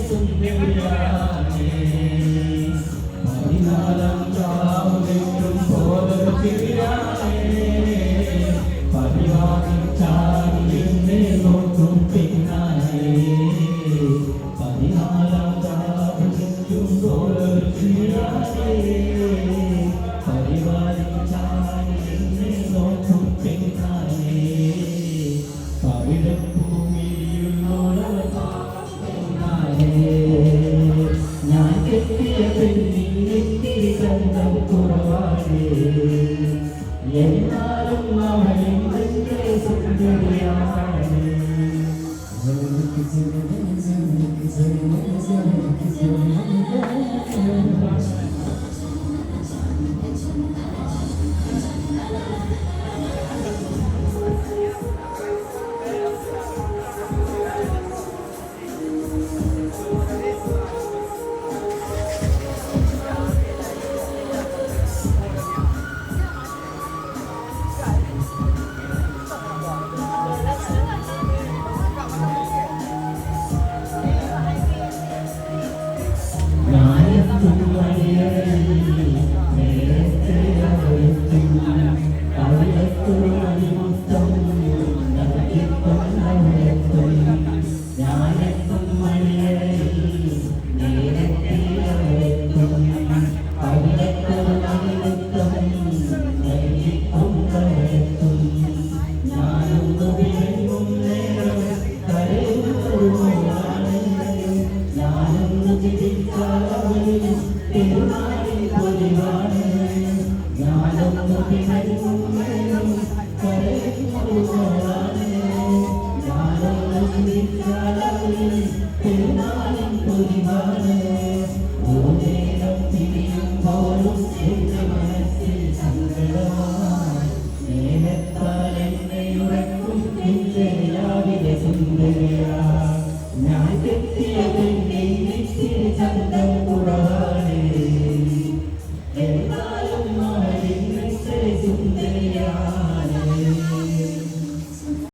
സുന്ദരിയാണേ പതിനാലാം രാവുമെന്നും ബോധത്തിലാണേ പരിവാദിച്ചാൽ എന്നെ നോക്കും പിന്നാലെ പതിനാലാം രാവുമെന്നും ബോധത്തിലാണേ പരിവാദിച്ചാൽ എന്നെ നോക്കും പിന്നാലെ ഞാൻ കെട്ടിയ പെണ്ണിനെത്തിരി കണ്ടം കുറവാണ് എന്നാലും അവളിൽ തന്നെ സുന്ദരിയാണ് ഞാൻ കെട്ടിയ പെണ്ണിനെ ചന്തം കുറവാണ്